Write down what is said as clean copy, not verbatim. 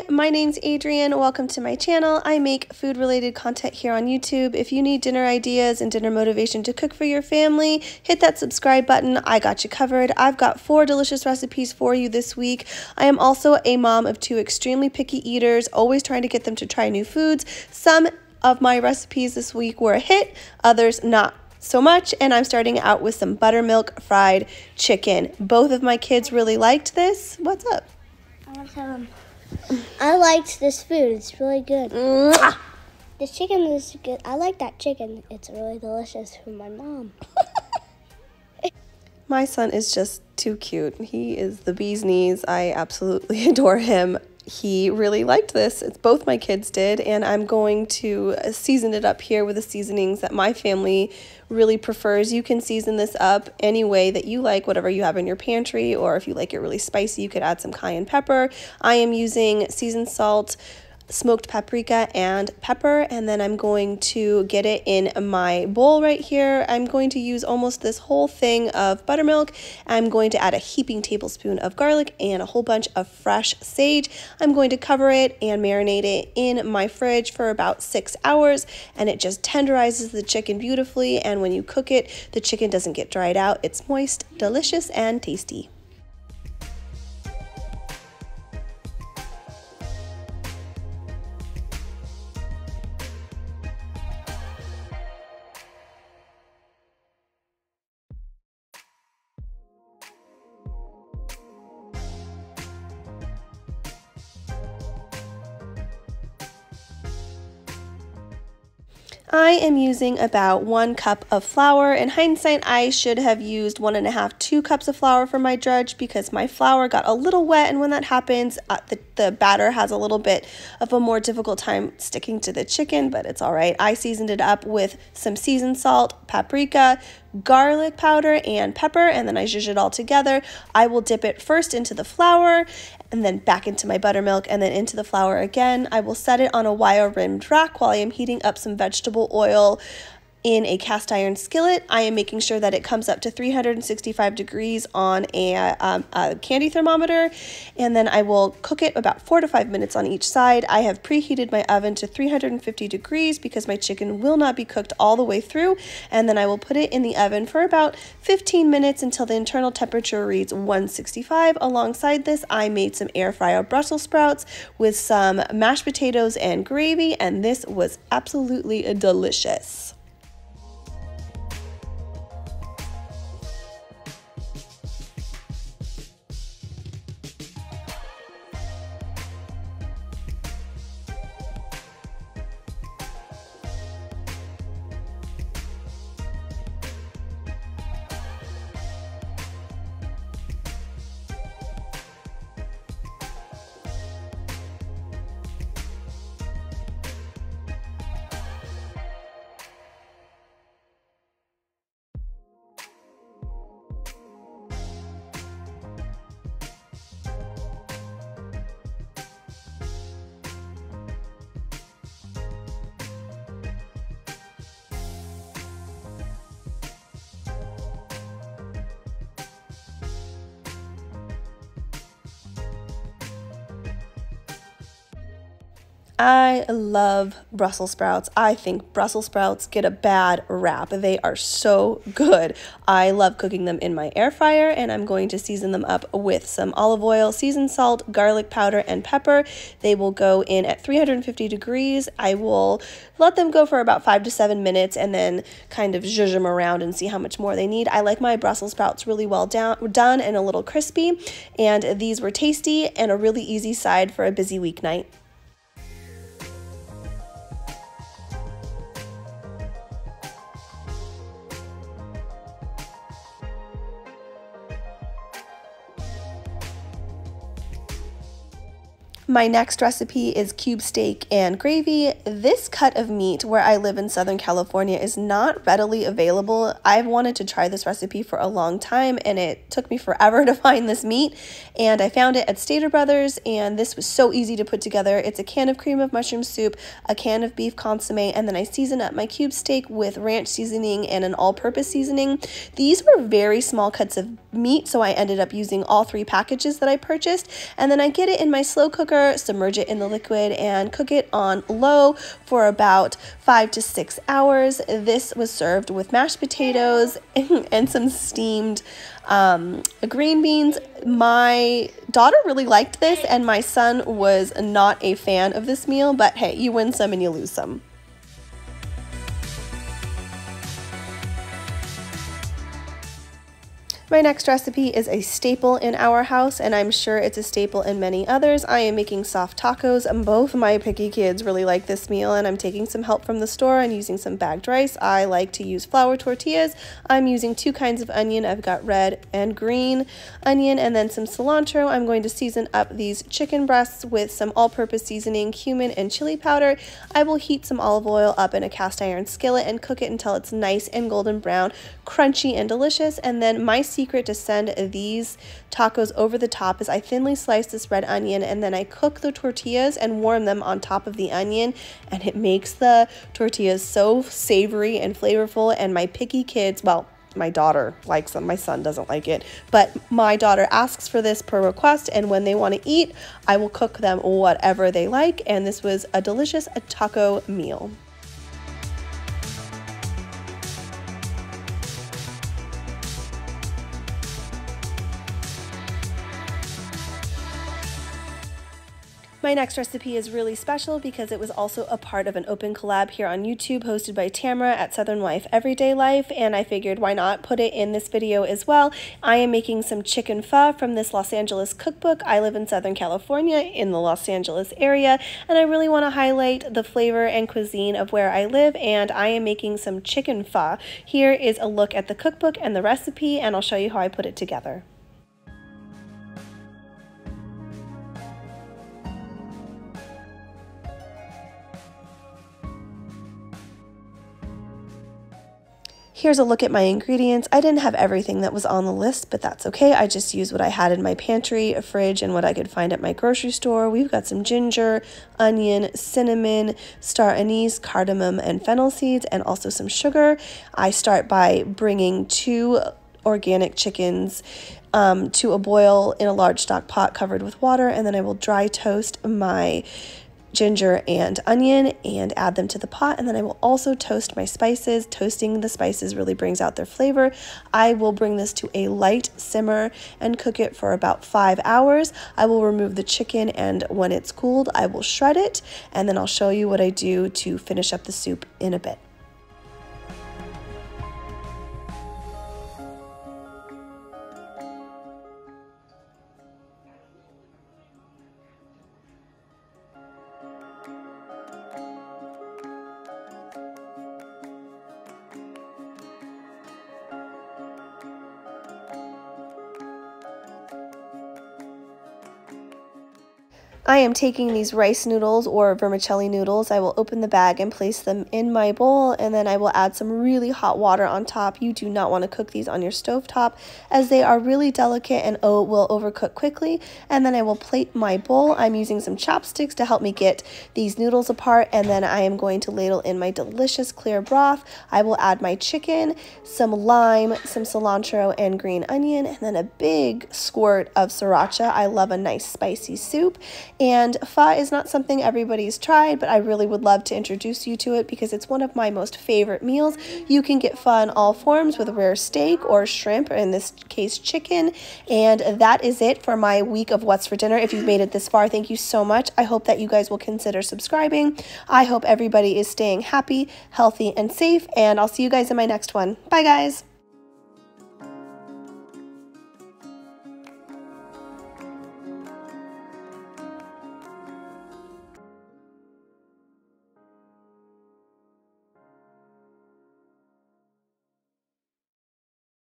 my name's Adrienne. Welcome to my channel. I make food-related content here on YouTube. If you need dinner ideas and dinner motivation to cook for your family, hit that subscribe button. I got you covered. I've got 4 delicious recipes for you this week. I am also a mom of 2 extremely picky eaters, always trying to get them to try new foods. Some of my recipes this week were a hit, others not so much, and I'm starting out with some buttermilk fried chicken. Both of my kids really liked this. What's up? I liked this food. It's really good. Mwah! This chicken is good. I like that chicken. It's really delicious from my mom. My son is just too cute. He is the bee's knees. I absolutely adore him. He really liked this. Both my kids did, and I'm going to season it up here with the seasonings that my family really prefers. You can season this up any way that you like, whatever you have in your pantry, or if you like it really spicy, you could add some cayenne pepper. I am using seasoned salt, smoked paprika, and pepper, and then I'm going to get it in my bowl right here. I'm going to use almost this whole thing of buttermilk. I'm going to add a heaping tablespoon of garlic and a whole bunch of fresh sage. I'm going to cover it and marinate it in my fridge for about 6 hours, and it just tenderizes the chicken beautifully, and when you cook it, the chicken doesn't get dried out. It's moist, delicious, and tasty. I am using about 1 cup of flour. In hindsight, I should have used 1.5 to 2 cups of flour for my dredge because my flour got a little wet, and when that happens, the batter has a little bit of a more difficult time sticking to the chicken, but it's all right. I seasoned it up with some seasoned salt, paprika, garlic powder, and pepper, and then I zhuzh it all together. I will dip it first into the flour and then back into my buttermilk and then into the flour again. I will set it on a wire-rimmed rack while I am heating up some vegetable oil in a cast iron skillet. I am making sure that it comes up to 365 degrees on a candy thermometer, and then I will cook it about 4 to 5 minutes on each side. I have preheated my oven to 350 degrees because my chicken will not be cooked all the way through, and then I will put it in the oven for about 15 minutes until the internal temperature reads 165. Alongside this, I made some air fryer Brussels sprouts with some mashed potatoes and gravy, and this was absolutely delicious. I love Brussels sprouts. I think Brussels sprouts get a bad rap. They are so good. I love cooking them in my air fryer, and I'm going to season them up with some olive oil, seasoned salt, garlic powder, and pepper. They will go in at 350 degrees. I will let them go for about 5 to 7 minutes and then kind of zhuzh them around and see how much more they need. I like my Brussels sprouts really well done and a little crispy, and these were tasty and a really easy side for a busy weeknight. My next recipe is cube steak and gravy. This cut of meat where I live in Southern California is not readily available. I've wanted to try this recipe for a long time, and it took me forever to find this meat, and I found it at Stater Brothers, and this was so easy to put together. It's a can of cream of mushroom soup, a can of beef consomme, and then I season up my cube steak with ranch seasoning and an all-purpose seasoning. These were very small cuts of meat, so I ended up using all 3 packages that I purchased, and then I get it in my slow cooker sugar, submerge it in the liquid, and cook it on low for about 5 to 6 hours. This was served with mashed potatoes and some steamed green beans. My daughter really liked this, and my son was not a fan of this meal, but hey, you win some and you lose some. My next recipe is a staple in our house, and I'm sure it's a staple in many others. I am making soft tacos. Both of my picky kids really like this meal, and I'm taking some help from the store and using some bagged rice. I like to use flour tortillas. I'm using 2 kinds of onion. I've got red and green onion, and then some cilantro. I'm going to season up these chicken breasts with some all-purpose seasoning, cumin, and chili powder. I will heat some olive oil up in a cast iron skillet and cook it until it's nice and golden brown, crunchy and delicious. And then my secret to send these tacos over the top is I thinly slice this red onion, and then I cook the tortillas and warm them on top of the onion, and it makes the tortillas so savory and flavorful. And my picky kids, well, my daughter likes them, my son doesn't like it, but my daughter asks for this per request, and when they want to eat, I will cook them whatever they like, and this was a delicious taco meal. My next recipe is really special because it was also a part of an open collab here on YouTube hosted by Tamara at Southern Wife Everyday Life, and I figured why not put it in this video as well. I am making some chicken pho from this Los Angeles cookbook. I live in Southern California in the Los Angeles area, and I really want to highlight the flavor and cuisine of where I live, and I am making some chicken pho. Here is a look at the cookbook and the recipe, and I'll show you how I put it together. Here's a look at my ingredients. I didn't have everything that was on the list, but that's okay. I just used what I had in my pantry, a fridge, and what I could find at my grocery store. We've got some ginger, onion, cinnamon, star anise, cardamom, and fennel seeds, and also some sugar. I start by bringing 2 organic chickens to a boil in a large stock pot covered with water, and then I will dry toast my ginger and onion and add them to the pot, and then I will also toast my spices. Toasting the spices really brings out their flavor. I will bring this to a light simmer and cook it for about 5 hours. I will remove the chicken, and when it's cooled I will shred it, and then I'll show you what I do to finish up the soup in a bit. I am taking these rice noodles or vermicelli noodles. I will open the bag and place them in my bowl, and then I will add some really hot water on top. You do not want to cook these on your stovetop as they are really delicate and will overcook quickly. And then I will plate my bowl. I'm using some chopsticks to help me get these noodles apart, and then I am going to ladle in my delicious clear broth. I will add my chicken, some lime, some cilantro, and green onion, and then a big squirt of sriracha. I love a nice spicy soup. And pho is not something everybody's tried, but I really would love to introduce you to it because it's one of my most favorite meals. You can get pho in all forms with rare steak or shrimp, or in this case chicken. And that is it for my week of What's for Dinner. If you've made it this far, thank you so much. I hope that you guys will consider subscribing. I hope everybody is staying happy, healthy, and safe, and I'll see you guys in my next one. Bye, guys.